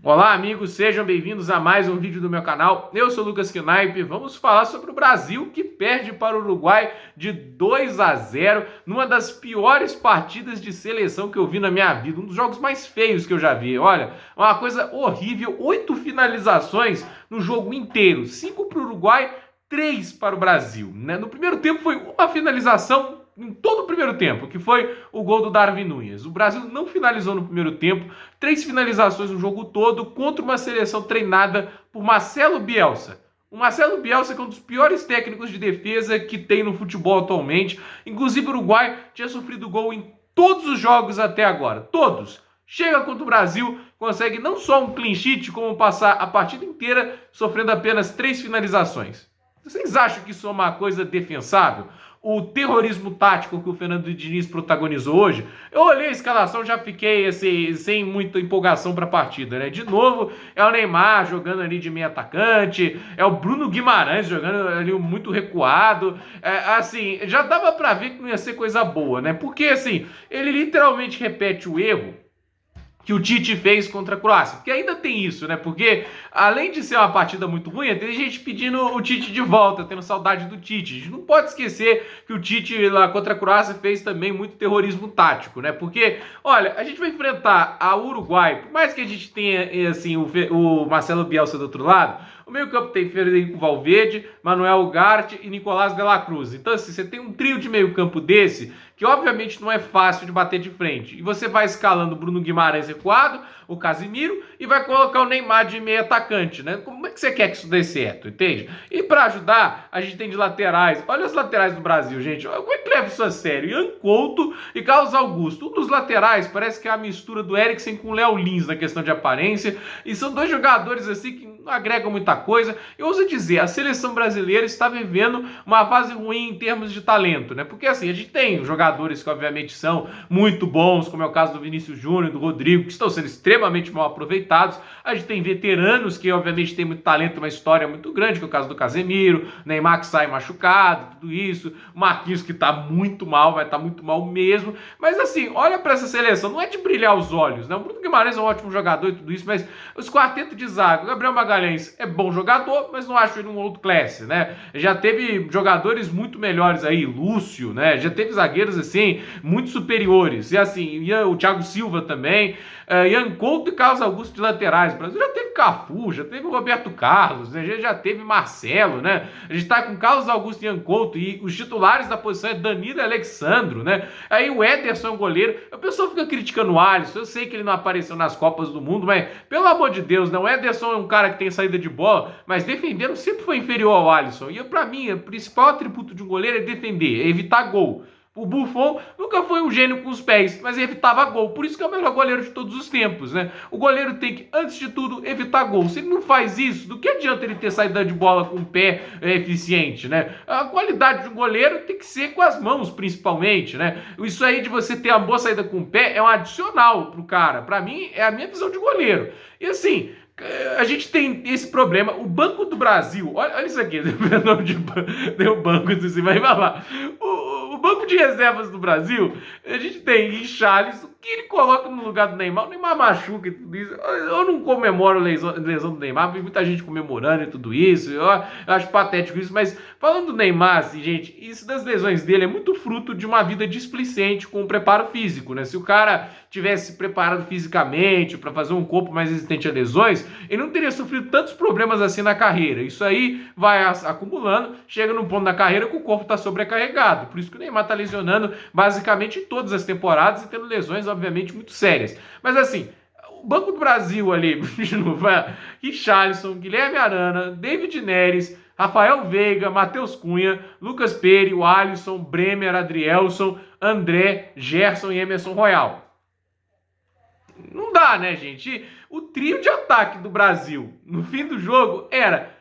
Olá, amigos, sejam bem-vindos a mais um vídeo do meu canal. Eu sou o Lucas Knipe. Vamos falar sobre o Brasil que perde para o Uruguai de 2-0 numa das piores partidas de seleção que eu vi na minha vida, um dos jogos mais feios que eu já vi. Olha, uma coisa horrível, 8 finalizações no jogo inteiro, 5 para o Uruguai, 3 para o Brasil, né? No primeiro tempo foi uma finalização em todo o primeiro tempo, que foi o gol do Darwin Núñez. O Brasil não finalizou no primeiro tempo, 3 finalizações no jogo todo contra uma seleção treinada por Marcelo Bielsa. O Marcelo Bielsa que é um dos piores técnicos de defesa que tem no futebol atualmente. Inclusive o Uruguai tinha sofrido gol em todos os jogos até agora, todos. Chega contra o Brasil, consegue não só um clean sheet, como passar a partida inteira sofrendo apenas 3 finalizações. Vocês acham que isso é uma coisa defensável? O terrorismo tático que o Fernando Diniz protagonizou hoje, eu olhei a escalação, já fiquei assim, sem muita empolgação para a partida, né? De novo, é o Neymar jogando ali de meio atacante, é o Bruno Guimarães jogando ali muito recuado, assim, já dava para ver que não ia ser coisa boa, né? Porque assim, ele literalmente repete o erro que o Tite fez contra a Croácia. Porque ainda tem isso, né? Porque além de ser uma partida muito ruim, tem gente pedindo o Tite de volta, tendo saudade do Tite. A gente não pode esquecer que o Tite lá contra a Croácia fez também muito terrorismo tático, né? Porque, olha, a gente vai enfrentar a Uruguai, por mais que a gente tenha assim o Marcelo Bielsa do outro lado, o meio-campo tem Federico Valverde, Manuel Ugarte e Nicolás de la Cruz. Então, assim, você tem um trio de meio-campo desse, que obviamente não é fácil de bater de frente. E você vai escalando o Bruno Guimarães recuado, o Casimiro, e vai colocar o Neymar de meio atacante, né? Como é que você quer que isso dê certo, entende? E para ajudar, a gente tem de laterais. Olha os laterais do Brasil, gente. Como é que leva isso a sério? Ian Couto e Carlos Augusto. Um dos laterais parece que é a mistura do Eriksen com o Léo Lins na questão de aparência. E são dois jogadores assim que não agregam muita coisa. Eu ouso dizer, a seleção brasileira está vivendo uma fase ruim em termos de talento, né? Porque assim, a gente tem jogadores que obviamente são muito bons, como é o caso do Vinícius Júnior, do Rodrigo, que estão sendo extremamente mal aproveitados. A gente tem veteranos que obviamente têm muito talento, uma história muito grande, que é o caso do Casemiro, Neymar que sai machucado, tudo isso, Marquinhos que tá muito mal, vai estar muito mal mesmo. Mas assim, olha para essa seleção, não é de brilhar os olhos, né? O Bruno Guimarães é um ótimo jogador e tudo isso, mas os quartetos de zaga, o Gabriel Magalhães é bom jogador, mas não acho ele um outro classe, né? Já teve jogadores muito melhores aí, Lúcio, né? Já teve zagueiros assim, muito superiores. E assim, o Thiago Silva também, Ian Couto e Carlos Augusto de laterais. O Brasil já teve Cafu, já teve Roberto Carlos, né? Já teve Marcelo, né? A gente tá com Carlos Augusto e Ian Couto, e os titulares da posição é Danilo e Alexandro, né? Aí o Ederson é um goleiro. A pessoa fica criticando o Alisson, eu sei que ele não apareceu nas Copas do Mundo, mas pelo amor de Deus, não, o Ederson é um cara que tem saída de bola, mas defendendo sempre foi inferior ao Alisson. E para mim, o principal atributo de um goleiro é defender, é evitar gol. O Buffon nunca foi um gênio com os pés, mas evitava gol. Por isso que é o melhor goleiro de todos os tempos, né? O goleiro tem que, antes de tudo, evitar gol. Se ele não faz isso, do que adianta ele ter saída de bola com o pé eficiente, né? A qualidade de um goleiro tem que ser com as mãos, principalmente, né? Isso aí de você ter uma boa saída com o pé é um adicional pro cara. Para mim, é a minha visão de goleiro. E assim, a gente tem esse problema. O Banco do Brasil, olha isso aqui, deu o banco assim, vai lá. O banco de reservas do Brasil, a gente tem Richarlison, que ele coloca no lugar do Neymar. O Neymar machuca e tudo isso. Eu não comemoro a lesão do Neymar, vi muita gente comemorando e tudo isso. Eu acho patético isso, mas falando do Neymar, assim, gente, isso das lesões dele é muito fruto de uma vida displicente com o preparo físico, né? Se o cara tivesse preparado fisicamente para fazer um corpo mais resistente a lesões, ele não teria sofrido tantos problemas assim na carreira. Isso aí vai acumulando, chega num ponto na carreira que o corpo está sobrecarregado. Por isso que o Neymar está lesionando basicamente em todas as temporadas e tendo lesões, obviamente, muito sérias. Mas assim, o Banco do Brasil ali, de novo, Richarlison, Guilherme Arana, David Neres, Rafael Veiga, Matheus Cunha, Lucas Peri, o Alisson, Bremer, Adrielson, André, Gerson e Emerson Royal. Não dá, né, gente? O trio de ataque do Brasil no fim do jogo era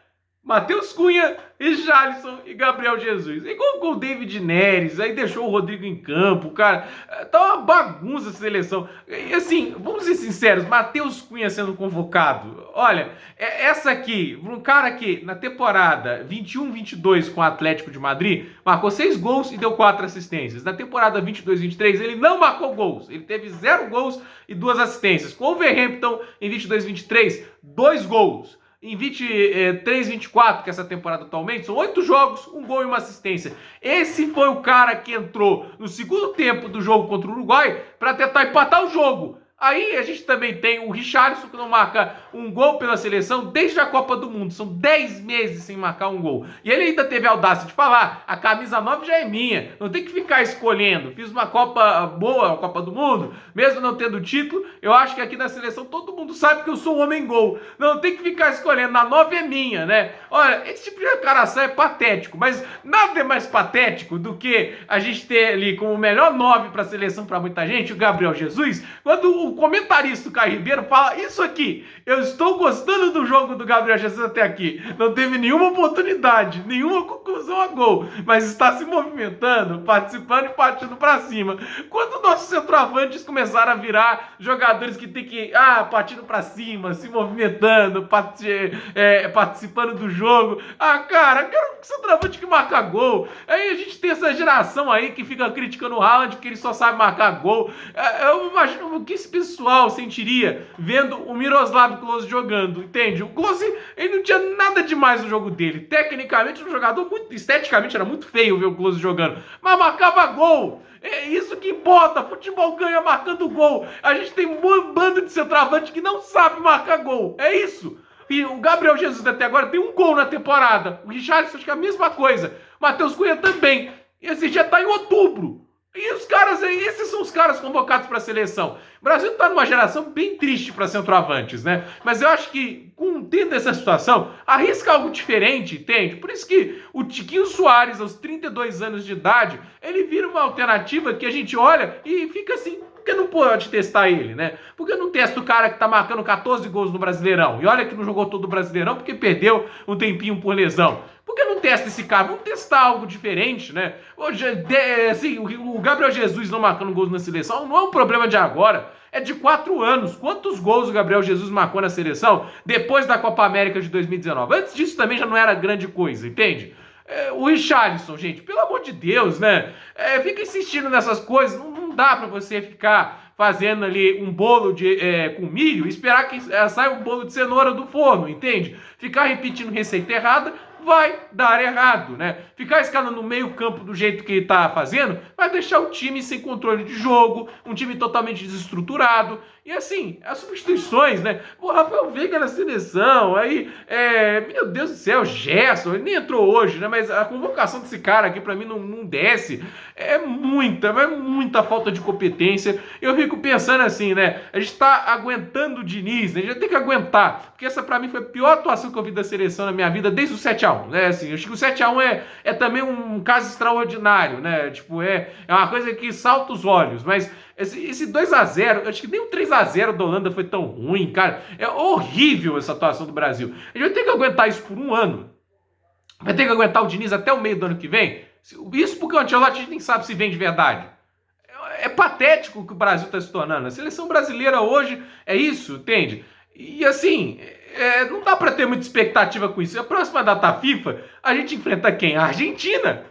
Matheus Cunha, Richarlison e Gabriel Jesus. E com o David Neres, aí deixou o Rodrigo em campo, cara. Tá uma bagunça essa seleção. E assim, vamos ser sinceros, Matheus Cunha sendo convocado. Olha, essa aqui, um cara que na temporada 21-22 com o Atlético de Madrid, marcou 6 gols e deu 4 assistências. Na temporada 22-23 ele não marcou gols. Ele teve 0 gols e 2 assistências. Com o Wolverhampton em 22-23, 2 gols. Em 23-24, que é essa temporada atualmente, são 8 jogos, 1 gol e 1 assistência. Esse foi o cara que entrou no segundo tempo do jogo contra o Uruguai para tentar empatar o jogo. Aí a gente também tem o Richarlison, que não marca um gol pela seleção desde a Copa do Mundo. São 10 meses sem marcar um gol. E ele ainda teve a audácia de falar, a camisa 9 já é minha, não tem que ficar escolhendo. Fiz uma Copa boa, a Copa do Mundo, mesmo não tendo título, eu acho que aqui na seleção todo mundo sabe que eu sou um homem-gol. Não tem que ficar escolhendo, a 9 é minha, né? Olha, esse tipo de declaração é patético, mas nada é mais patético do que a gente ter ali como o melhor 9 para a seleção para muita gente, o Gabriel Jesus, quando o comentarista, o Caio Ribeiro, fala isso aqui: eu estou gostando do jogo do Gabriel Jesus até aqui, não teve nenhuma oportunidade, nenhuma conclusão a gol, mas está se movimentando, participando e partindo para cima. Quando nossos centroavantes começaram a virar jogadores que tem que partindo para cima, se movimentando, participando do jogo, cara, quero um centroavante que marca gol. Aí a gente tem essa geração aí que fica criticando o Haaland porque ele só sabe marcar gol. Eu imagino que esse pessoal sentiria vendo o Miroslav Klose jogando, entende? O Klose, ele não tinha nada demais no jogo dele. Tecnicamente, um jogador esteticamente era muito feio ver o Klose jogando, mas marcava gol. É isso que importa. Futebol ganha marcando gol. A gente tem um bando de centroavante que não sabe marcar gol. É isso. E o Gabriel Jesus até agora tem 1 gol na temporada. O Richarlison acho que é a mesma coisa. Matheus Cunha também. E esse já tá em outubro. E os caras aí, esses são os caras convocados para a seleção. O Brasil está numa geração bem triste para centroavantes, né? Mas eu acho que, tendo essa situação, arrisca algo diferente, entende? Por isso que o Tiquinho Soares, aos 32 anos de idade, ele vira uma alternativa que a gente olha e fica assim, por que não pode testar ele, né? Por que não testa o cara que tá marcando 14 gols no Brasileirão? E olha que não jogou todo o Brasileirão porque perdeu um tempinho por lesão. Por que não testa esse cara? Vamos testar algo diferente, né? Hoje, assim, o Gabriel Jesus não marcando gols na seleção não é um problema de agora, é de 4 anos. Quantos gols o Gabriel Jesus marcou na seleção depois da Copa América de 2019? Antes disso também já não era grande coisa, entende? O Richarlison, gente, pelo amor de Deus, né? Fica insistindo nessas coisas, não dá pra você ficar fazendo ali um bolo com milho e esperar que saia um bolo de cenoura do forno, entende? Ficar repetindo receita errada vai dar errado, né? Ficar escalando no meio campo do jeito que ele tá fazendo vai deixar o time sem controle de jogo, um time totalmente desestruturado. E assim, as substituições, né? O Rafael Veiga na seleção, aí, meu Deus do céu, Gerson, ele nem entrou hoje, né? Mas a convocação desse cara aqui pra mim não desce. É muita falta de competência. Eu fico pensando assim, né? A gente tá aguentando o Diniz, né? A gente tem que aguentar, porque essa pra mim foi a pior atuação que eu vi da seleção na minha vida desde o 7-1, né? Assim, acho que o 7-1 é também um caso extraordinário, né? Tipo, é uma coisa que salta os olhos, mas esse 2-0, acho que nem o 3-0 da Holanda foi tão ruim, cara. É horrível essa atuação do Brasil. A gente vai ter que aguentar isso por 1 ano. Vai ter que aguentar o Diniz até o meio do ano que vem. Isso porque o Ancelotti a gente nem sabe se vem de verdade. É patético o que o Brasil está se tornando. A seleção brasileira hoje é isso, entende? E assim, não dá para ter muita expectativa com isso. A próxima data FIFA, a gente enfrenta quem? A Argentina.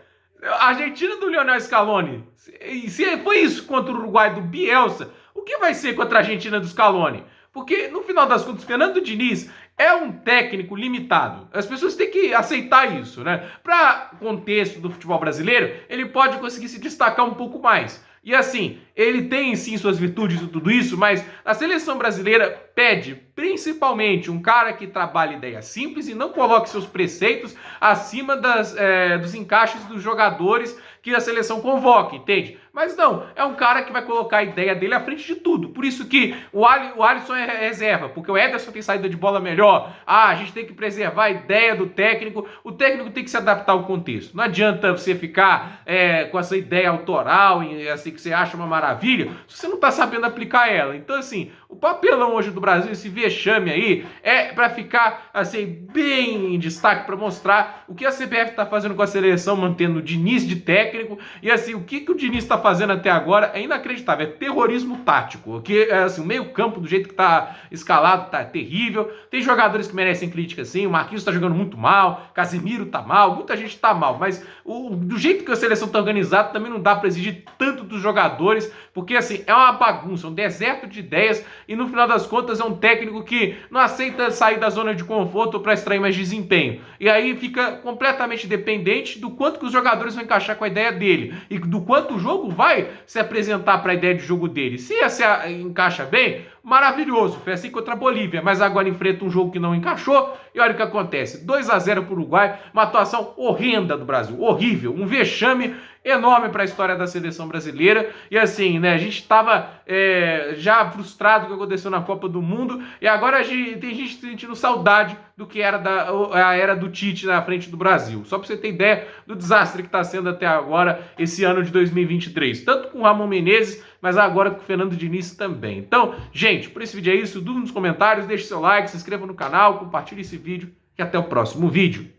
A Argentina do Lionel Scaloni. E se foi isso contra o Uruguai do Bielsa, o que vai ser contra a Argentina do Scaloni? Porque, no final das contas, Fernando Diniz é um técnico limitado. As pessoas têm que aceitar isso, né? Para o contexto do futebol brasileiro, ele pode conseguir se destacar um pouco mais. E assim, ele tem sim suas virtudes e tudo isso, mas a seleção brasileira pede principalmente um cara que trabalhe ideias simples e não coloque seus preceitos acima dos encaixes dos jogadores que a seleção convoque, entende? Mas não, é um cara que vai colocar a ideia dele à frente de tudo. Por isso que o Alisson é reserva, porque o Ederson tem saída de bola melhor. A gente tem que preservar a ideia do técnico. O técnico tem que se adaptar ao contexto. Não adianta você ficar com essa ideia autoral, assim, que você acha uma maravilha, se você não está sabendo aplicar ela. Então, assim, o papelão hoje do Brasil, esse vexame aí, é para ficar, assim, bem em destaque, para mostrar o que a CBF está fazendo com a seleção, mantendo o Diniz de técnico. E, assim, o que o Diniz está fazendo até agora é inacreditável, é terrorismo tático, que assim, o meio campo do jeito que tá escalado tá terrível, tem jogadores que merecem crítica sim, o Marquinhos tá jogando muito mal, Casemiro tá mal, muita gente tá mal, mas do jeito que a seleção tá organizada também não dá para exigir tanto dos jogadores, porque assim, é uma bagunça, um deserto de ideias e no final das contas é um técnico que não aceita sair da zona de conforto para extrair mais desempenho, e aí fica completamente dependente do quanto que os jogadores vão encaixar com a ideia dele e do quanto o jogo vai se apresentar para a ideia de jogo dele. Se encaixa bem, maravilhoso. Foi assim contra a Bolívia, mas agora enfrenta um jogo que não encaixou e olha o que acontece. 2-0 para o Uruguai, uma atuação horrenda do Brasil, horrível, um vexame enorme para a história da seleção brasileira. E assim, né, a gente estava já frustrado com o que aconteceu na Copa do Mundo e agora tem gente sentindo saudade do que era a era do Tite na frente do Brasil. Só para você ter ideia do desastre que está sendo até agora esse ano de 2023. Tanto com o Ramon Menezes, mas agora com o Fernando Diniz também. Então, gente, por esse vídeo é isso. Dúvida nos comentários, deixe seu like, se inscreva no canal, compartilhe esse vídeo e até o próximo vídeo.